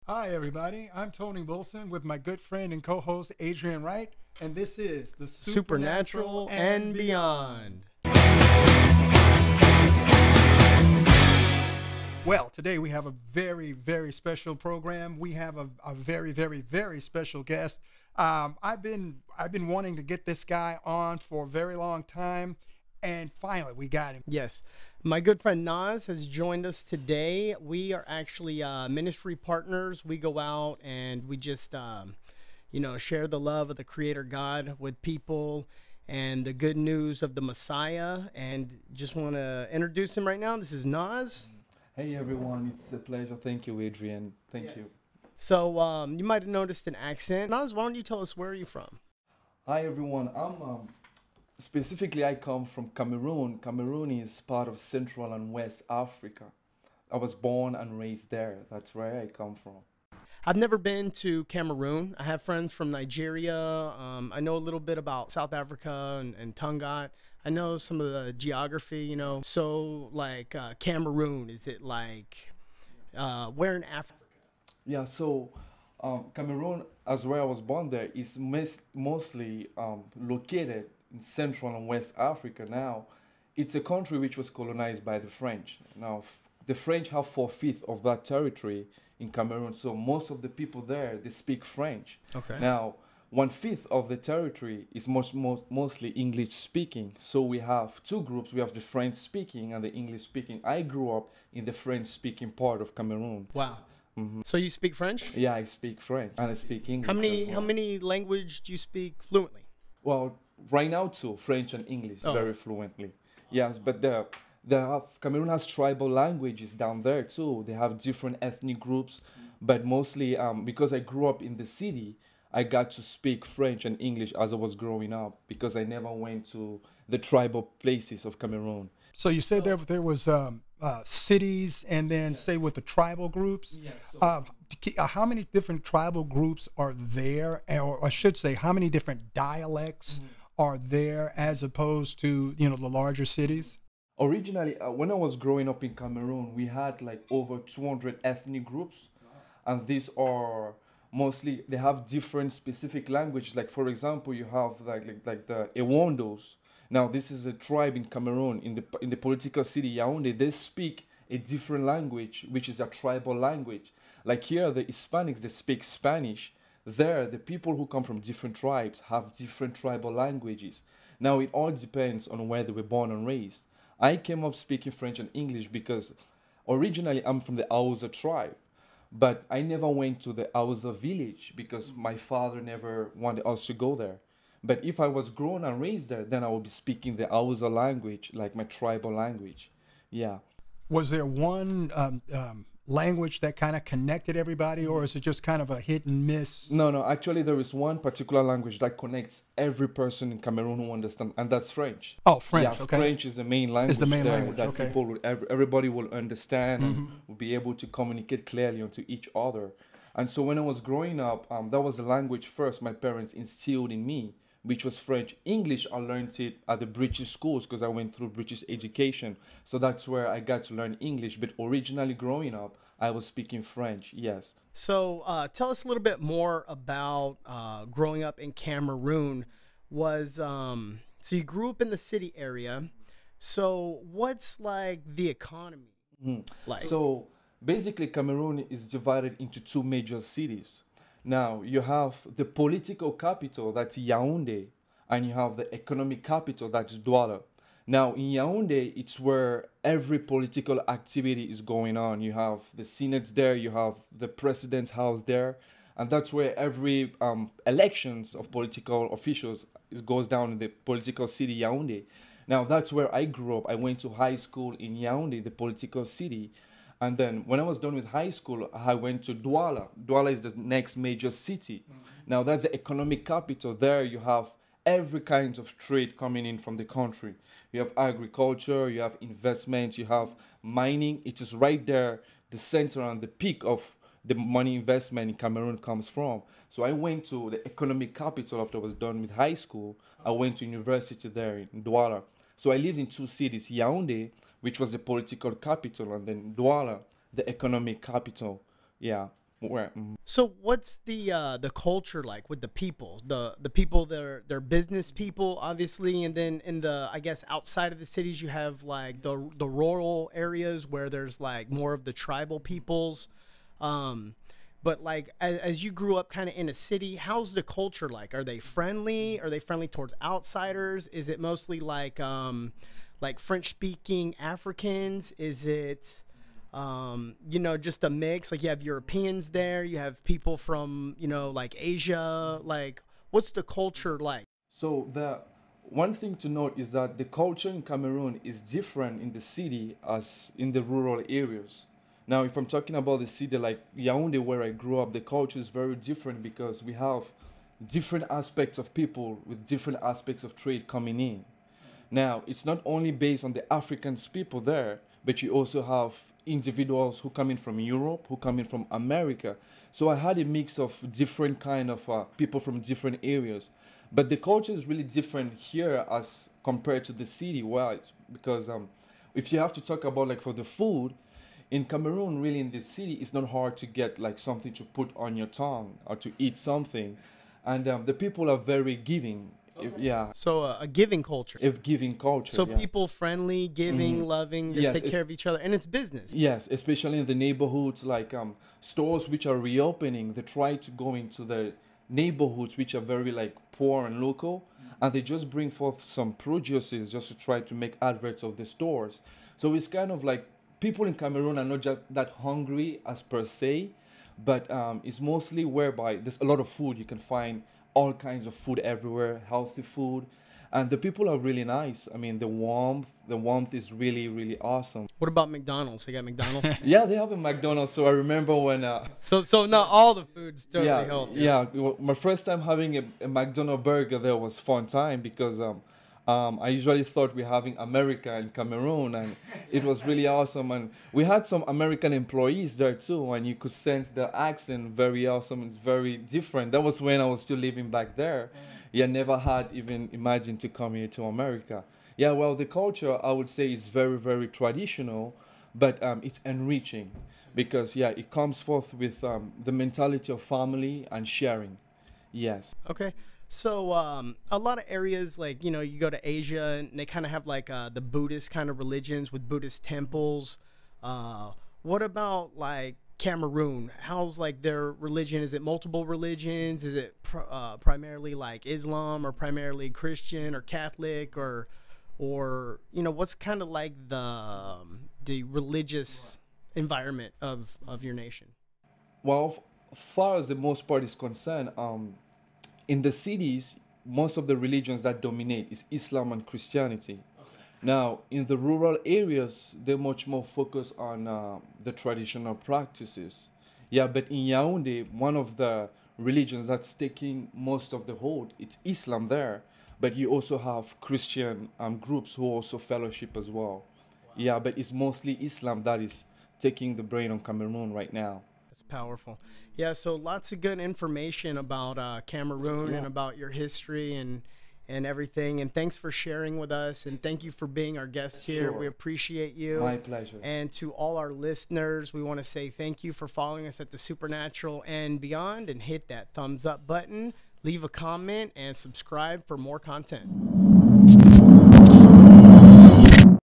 Hi, everybody. I'm Tony Wilson with my good friend and co-host Adrian Wright, and this is the Supernatural and Beyond. Well, today we have a very, very special program. We have a very, very, very special guest. I've been wanting to get this guy on for a very long time, and finally we got him. Yes. My good friend Nas has joined us today. We are actually ministry partners. We go out and we just, share the love of the Creator God with people and the good news of the Messiah. And just want to introduce him right now. This is Nas. Hey everyone, it's a pleasure. Thank you, Adrian. Thank you. So you might have noticed an accent. Nas, why don't you tell us where are you from? Hi everyone. Specifically, I come from Cameroon. Cameroon is part of Central and West Africa. I was born and raised there. That's where I come from. I've never been to Cameroon. I have friends from Nigeria. I know a little bit about South Africa and Tonga. I know some of the geography, So, like Cameroon, is it like where in Africa? Yeah, so Cameroon, as where I was born there, is mostly located in Central and West Africa. Now, it's a country which was colonized by the French. Now, the French have 4/5 of that territory in Cameroon, so most of the people there, they speak French. Okay. Now, 1/5 of the territory is mostly English speaking. So we have two groups. We have the French speaking and the English speaking. I grew up in the French speaking part of Cameroon. Wow. So you speak French? Yeah, I speak French and I speak English. How many language do you speak fluently? Well, right now too, French and English very fluently. Yes, but Cameroon has tribal languages down there too. They have different ethnic groups, but mostly because I grew up in the city, I got to speak French and English as I was growing up because I never went to the tribal places of Cameroon. So you said there was cities, and then say with the tribal groups. Yes. How many different tribal groups are there, or I should say, how many different dialects are there as opposed to the larger cities? Originally, when I was growing up in Cameroon, we had like over 200 ethnic groups, and these are mostly, they have different specific languages. Like for example, you have like the Ewondos. Now this is a tribe in Cameroon, in the political city Yaoundé. They speak a different language, which is a tribal language. Like here, the Hispanics, they speak Spanish. There, the people who come from different tribes have different tribal languages. Now it all depends on where they were born and raised. I came up speaking French and English because originally I'm from the Hausa tribe. But I never went to the Hausa village because my father never wanted us to go there. But if I was grown and raised there, then I would be speaking the Hausa language, like my tribal language. Yeah. Was there one language that kind of connected everybody, or is it just kind of a hit and miss? No. Actually, there is one particular language that connects every person in Cameroon who understands, and that's French. Oh, French. Yeah, okay. French is the main language. That okay. people will, everybody will understand and will be able to communicate clearly onto each other. And so when I was growing up, that was the language first my parents instilled in me, which was French. English, I learned it at the British schools because I went through British education. So that's where I got to learn English. But originally growing up, I was speaking French, yes. So tell us a little bit more about growing up in Cameroon. So you grew up in the city area. So what's like the economy like? So basically, Cameroon is divided into two major cities. Now, you have the political capital, that's Yaoundé, and you have the economic capital, that's Douala. Now, in Yaoundé, it's where every political activity is going on. You have the Senate there, you have the president's house there, and that's where every elections of political officials goes down in the political city, Yaoundé. Now, that's where I grew up. I went to high school in Yaoundé, the political city. And then when I was done with high school, I went to Douala. Douala is the next major city. Now that's the economic capital. There you have every kind of trade coming in from the country. You have agriculture, you have investments, you have mining. It is right there, the center and the peak of the money investment in Cameroon comes from. So I went to the economic capital after I was done with high school. I went to university there in Douala. So I lived in two cities, Yaoundé, which was the political capital, and then Douala, the economic capital. Yeah. Where So what's the culture like with the people? The people that are they're business people, obviously, and then in the, I guess, outside of the cities you have like the rural areas where there's like more of the tribal peoples. But like as you grew up kind of in a city, how's the culture like? Are they friendly? Are they friendly towards outsiders? Is it mostly like French speaking Africans? Is it you know, just a mix? Like you have Europeans there, you have people from, you know, like Asia. Like what's the culture like? So the one thing to note is that the culture in Cameroon is different in the city as in the rural areas. Now, if I'm talking about the city like Yaoundé, where I grew up, the culture is very different because we have different aspects of people with different aspects of trade coming in. Now, it's not only based on the Africans people there, but you also have individuals who come in from Europe, who come in from America. So I had a mix of different kind of people from different areas. But the culture is really different here as compared to the city. Why? Because if you have to talk about like for the food, in Cameroon, really in the city, it's not hard to get like something to put on your tongue or to eat something. And the people are very giving. Yeah. So a giving culture. If giving culture. So yeah. people friendly, giving, loving, they Yes, take care of each other, and it's business. Yes, especially in the neighborhoods, like stores which are reopening, they try to go into the neighborhoods which are very like poor and local, and they just bring forth some produces just to try to make adverts of the stores. So it's kind of like people in Cameroon are not just that hungry as per se, but it's mostly whereby there's a lot of food. You can find all kinds of food everywhere, healthy food. And the people are really nice. I mean, the warmth is really, really awesome. What about McDonald's? They got McDonald's? Yeah, they have a McDonald's. So I remember when... So not all the food's totally healthy. Yeah, my first time having a McDonald's burger there was fun time because I usually thought we're having America in Cameroon, and it was really awesome. And we had some American employees there too, and you could sense the accent, very awesome. It's very different. That was when I was still living back there. Yeah, never had even imagined to come here to America. Yeah, well, the culture, I would say, is very, very traditional, but it's enriching because, yeah, it comes forth with the mentality of family and sharing. Yes. Okay. So a lot of areas, like, you know, you go to Asia and they kind of have like the Buddhist kind of religions with Buddhist temples. What about like Cameroon? How's like their religion? Is it multiple religions? Is it primarily like Islam, or primarily Christian or Catholic, or you know, what's kind of like the religious environment of your nation? Well, as far as the most part is concerned, in the cities, most of the religions that dominate is Islam and Christianity. Now, in the rural areas, they're much more focused on the traditional practices. Yeah, but in Yaoundé, one of the religions that's taking most of the hold, it's Islam there. But you also have Christian groups who also fellowship as well. Wow. Yeah, but it's mostly Islam that is taking the brain on Cameroon right now. That's powerful. Yeah, so lots of good information about Cameroon and about your history and everything. And thanks for sharing with us. And thank you for being our guest here. Sure. We appreciate you. My pleasure. And to all our listeners, we want to say thank you for following us at the Supernatural and Beyond. And hit that thumbs up button, leave a comment, and subscribe for more content.